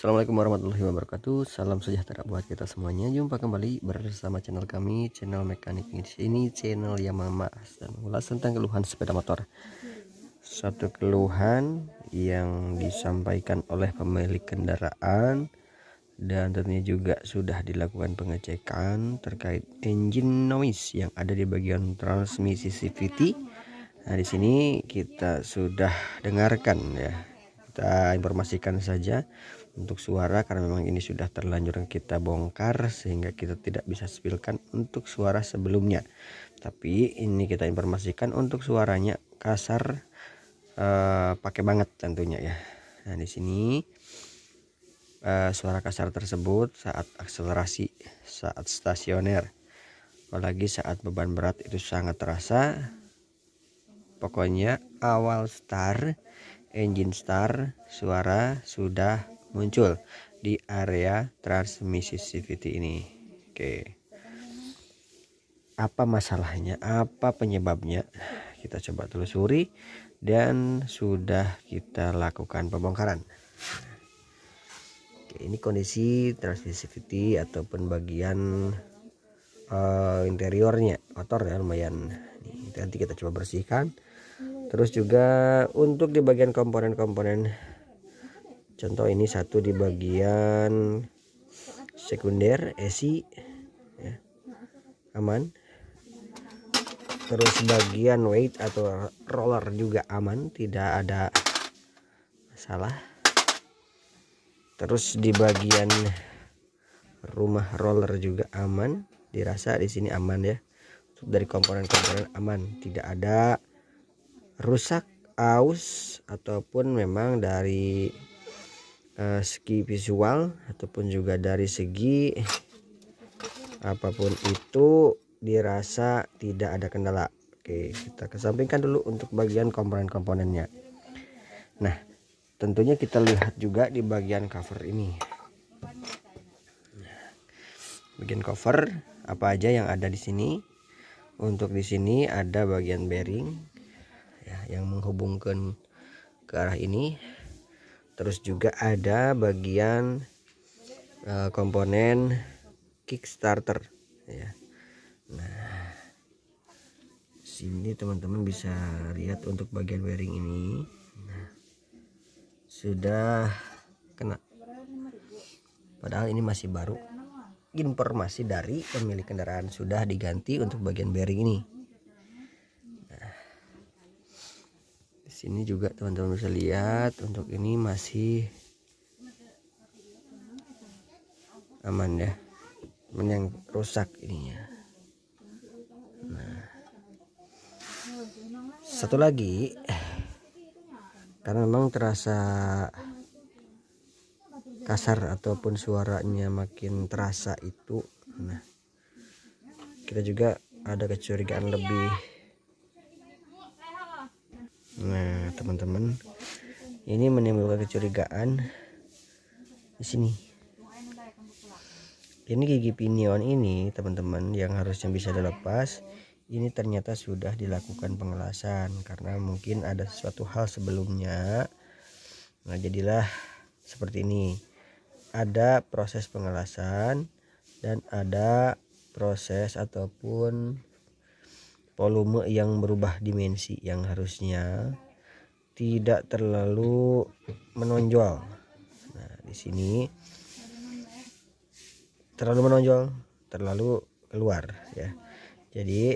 Assalamualaikum warahmatullahi wabarakatuh. Salam sejahtera buat kita semuanya. Jumpa kembali bersama channel kami, channel mekanik. Ini channel yang membahas dan mengulas tentang keluhan sepeda motor. Satu keluhan yang disampaikan oleh pemilik kendaraan dan tentunya juga sudah dilakukan pengecekan terkait engine noise yang ada di bagian transmisi CVT. Nah, di sini kita sudah dengarkan ya. Kita informasikan saja untuk suara karena memang ini sudah terlanjur kita bongkar sehingga kita tidak bisa spilkan untuk suara sebelumnya. Tapi ini kita informasikan untuk suaranya kasar, pakai banget tentunya ya. Nah, di sini suara kasar tersebut saat akselerasi, saat stasioner, apalagi saat beban berat itu sangat terasa. Pokoknya awal start, engine start, suara sudah muncul di area transmisi CVT ini. Oke, apa masalahnya, apa penyebabnya, kita coba telusuri dan sudah kita lakukan pembongkaran. Oke, ini kondisi transmisi CVT ataupun bagian interiornya motor ya, lumayan. Nanti kita coba bersihkan. Terus juga untuk di bagian komponen-komponen, contoh ini satu di bagian sekunder ESI ya, aman. Terus bagian weight atau roller juga aman, tidak ada masalah. Terus di bagian rumah roller juga aman, dirasa di sini aman ya. Dari komponen-komponen aman, tidak ada rusak, aus ataupun memang dari segi visual ataupun juga dari segi apapun itu dirasa tidak ada kendala. Oke, kita kesampingkan dulu untuk bagian komponen-komponennya. Nah, tentunya kita lihat juga di bagian cover ini. Bagian cover apa aja yang ada di sini? Untuk di sini ada bagian bearing ya, yang menghubungkan ke arah ini. Terus juga ada bagian komponen kickstarter ya. Nah, sini teman-teman bisa lihat untuk bagian bearing ini. Nah, sudah kena, padahal ini masih baru. Informasi dari pemilik kendaraan sudah diganti untuk bagian bearing ini. Nah, di sini juga teman-teman bisa lihat untuk ini masih aman ya, yang rusak ininya. Nah, satu lagi, karena memang terasa kasar ataupun suaranya makin terasa itu, nah kita juga ada kecurigaan lebih. Nah teman-teman, ini menimbulkan kecurigaan di sini. Ini gigi pinion ini teman-teman yang harusnya bisa dilepas, ini ternyata sudah dilakukan pengelasan karena mungkin ada sesuatu hal sebelumnya. Nah jadilah seperti ini. Ada proses pengelasan dan ada proses ataupun volume yang berubah dimensi yang harusnya tidak terlalu menonjol. Nah, di sini terlalu menonjol, terlalu keluar ya. Jadi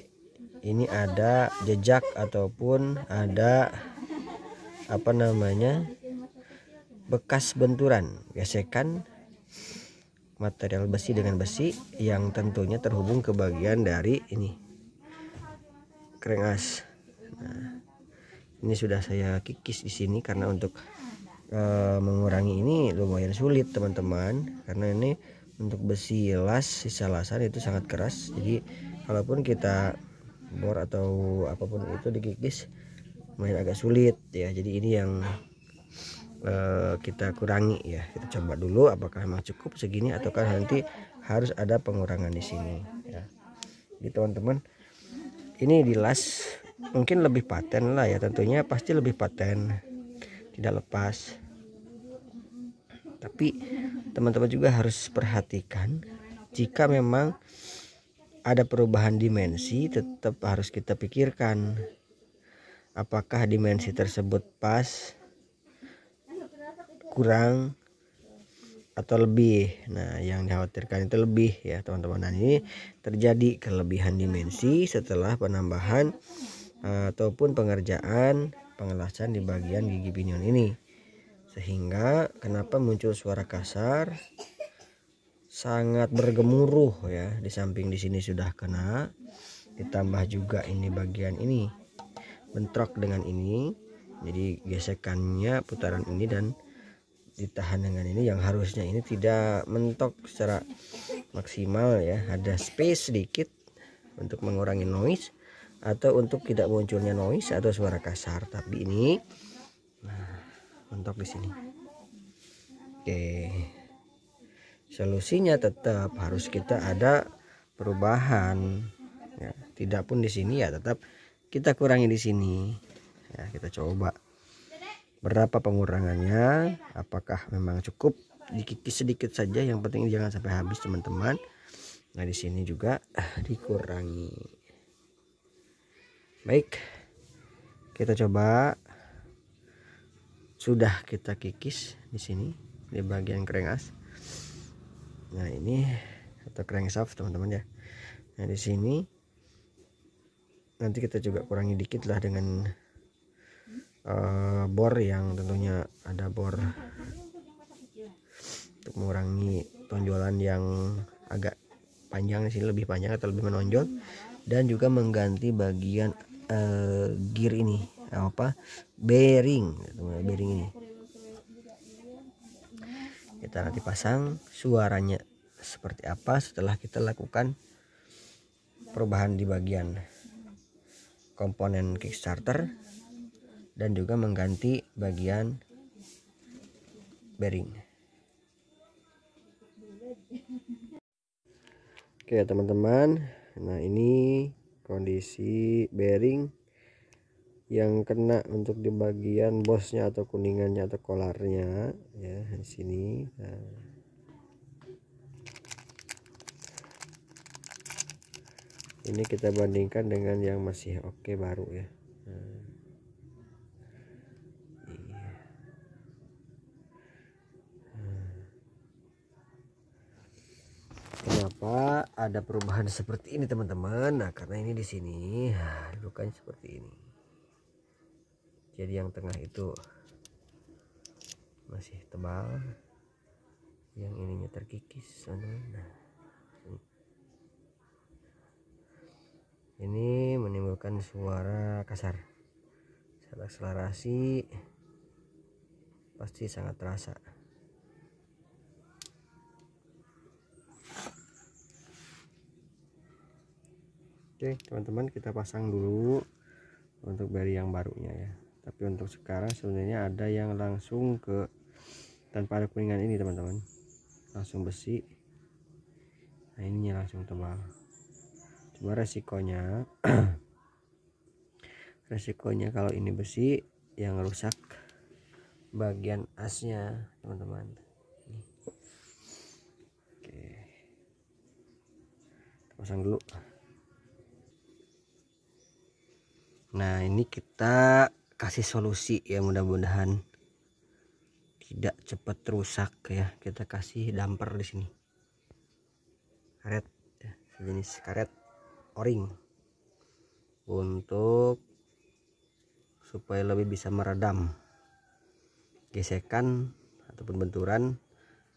ini ada jejak ataupun ada apa namanya, bekas benturan, gesekan material besi dengan besi yang tentunya terhubung ke bagian dari ini krengas. Nah, ini sudah saya kikis di sini karena untuk mengurangi ini lumayan sulit teman-teman, karena ini untuk besi las, sisa lasan itu sangat keras. Jadi kalaupun kita bor atau apapun itu dikikis lumayan agak sulit ya. Jadi ini yang kita kurangi ya. Kita coba dulu apakah memang cukup segini ataukah nanti harus ada pengurangan di sini ya. Jadi teman-teman, ini dilas mungkin lebih paten lah ya, tentunya pasti lebih paten, tidak lepas. Tapi teman-teman juga harus perhatikan jika memang ada perubahan dimensi, tetap harus kita pikirkan apakah dimensi tersebut pas, kurang, atau lebih. Nah, yang dikhawatirkan itu lebih ya teman-teman. Nah, ini terjadi kelebihan dimensi setelah penambahan ataupun pengerjaan pengelasan di bagian gigi pinion ini, sehingga kenapa muncul suara kasar, sangat bergemuruh ya. Di samping di sini sudah kena, ditambah juga ini bagian ini bentrok dengan ini, jadi gesekannya putaran ini dan ditahan dengan ini, yang harusnya ini tidak mentok secara maksimal ya, ada space sedikit untuk mengurangi noise atau untuk tidak munculnya noise atau suara kasar, tapi ini mentok di sini. Oke, solusinya tetap harus kita ada perubahan ya, tidak pun di sini ya tetap kita kurangi di sini ya. Kita coba berapa pengurangannya, apakah memang cukup dikikis sedikit saja, yang penting jangan sampai habis teman-teman. Nah, di sini juga dikurangi. Baik, kita coba. Sudah kita kikis di sini di bagian crank. Nah, ini atau crankshaft teman-teman ya. Nah, di sini nanti kita juga kurangi dikit lah dengan bor yang tentunya ada bor untuk mengurangi tonjolan yang agak panjang di sini, lebih panjang atau lebih menonjol, dan juga mengganti bagian gear ini bearing ini. Kita nanti pasang suaranya seperti apa setelah kita lakukan perubahan di bagian komponen kickstarter dan juga mengganti bagian bearing. Oke teman-teman, nah ini kondisi bearing yang kena untuk di bagian bosnya atau kuningannya atau kolarnya ya di sini. Nah, ini kita bandingkan dengan yang masih oke baru ya. Nah, kenapa ada perubahan seperti ini teman-teman? Nah, karena ini di sini lukanya seperti ini. Jadi yang tengah itu masih tebal, yang ininya terkikis. Nah, ini menimbulkan suara kasar. Saat akselerasi pasti sangat terasa. Oke teman-teman, kita pasang dulu untuk bearing yang barunya ya. Tapi untuk sekarang sebenarnya ada yang langsung ke tanpa ada kuningan ini teman-teman, langsung besi. Nah, ininya langsung tebal. Cuma resikonya kalau ini besi yang rusak bagian asnya teman-teman. Oke, kita pasang dulu. Nah, ini kita kasih solusi ya, mudah-mudahan tidak cepat rusak ya. Kita kasih damper di sini, karet ya, sejenis karet o-ring untuk supaya lebih bisa meredam gesekan ataupun benturan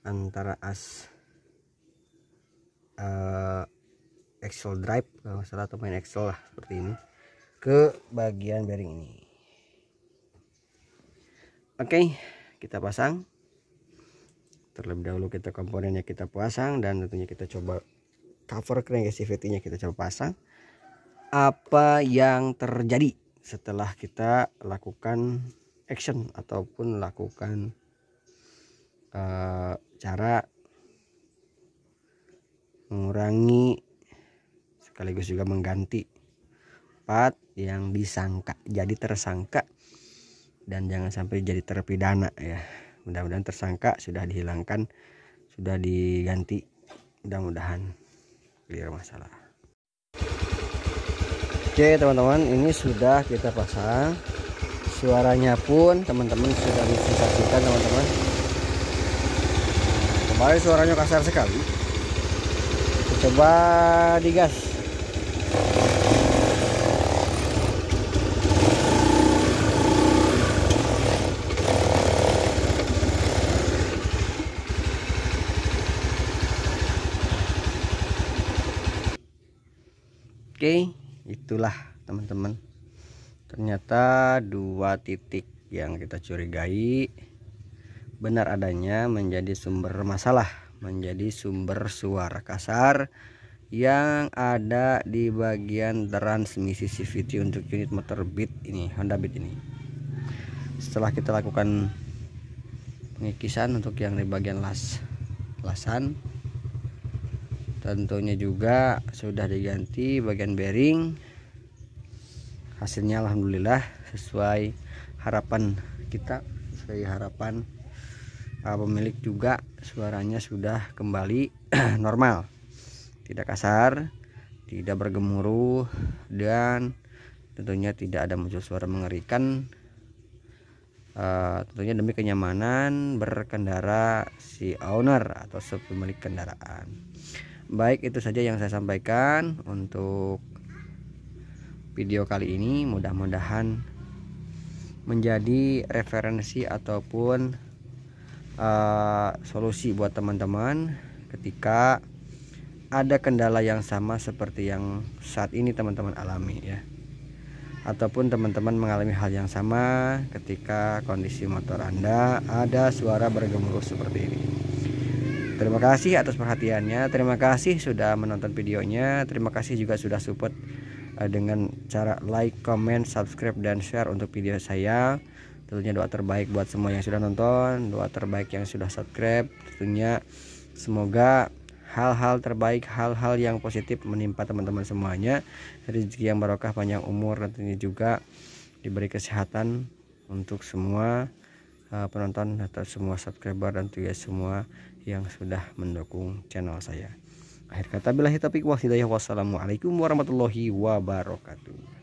antara as axle drive kalau salah atau main axle lah seperti ini ke bagian bearing ini. Oke, kita pasang. Terlebih dahulu kita komponennya kita pasang dan tentunya kita coba cover crank CVT-nya kita coba pasang. Apa yang terjadi setelah kita lakukan action ataupun lakukan cara mengurangi sekaligus juga mengganti part yang disangka jadi tersangka, dan jangan sampai jadi terpidana ya. Mudah-mudahan tersangka sudah dihilangkan sudah diganti, mudah-mudahan clear masalah. Oke teman-teman, ini sudah kita pasang, suaranya pun teman-teman sudah bisa saksikan teman-teman. Kemarin suaranya kasar sekali, coba digas. Oke, itulah teman-teman, ternyata 2 titik yang kita curigai benar adanya menjadi sumber masalah, menjadi sumber suara kasar yang ada di bagian transmisi CVT untuk unit motor Beat ini, Honda Beat ini. Setelah kita lakukan pengikisan untuk yang di bagian lasan, tentunya juga sudah diganti bagian bearing. Hasilnya alhamdulillah sesuai harapan kita, sesuai harapan pemilik juga, suaranya sudah kembali normal, tidak kasar, tidak bergemuruh, dan tentunya tidak ada muncul suara mengerikan. Tentunya demi kenyamanan berkendara si owner atau pemilik kendaraan. Baik, itu saja yang saya sampaikan untuk video kali ini. Mudah-mudahan menjadi referensi ataupun solusi buat teman-teman ketika ada kendala yang sama seperti yang saat ini teman-teman alami ya, ataupun teman-teman mengalami hal yang sama ketika kondisi motor Anda ada suara bergemuruh seperti ini. Terima kasih atas perhatiannya, terima kasih sudah menonton videonya, terima kasih juga sudah support dengan cara like, comment, subscribe, dan share untuk video saya. Tentunya doa terbaik buat semua yang sudah nonton, doa terbaik yang sudah subscribe. Tentunya semoga hal-hal terbaik, hal-hal yang positif menimpa teman-teman semuanya, rezeki yang barokah, panjang umur, dan tentunya juga diberi kesehatan untuk semua penonton atau semua subscriber dan juga semua yang sudah mendukung channel saya. Akhir kata, billahi taufiq wal hidayah, wassalamualaikum warahmatullahi wabarakatuh.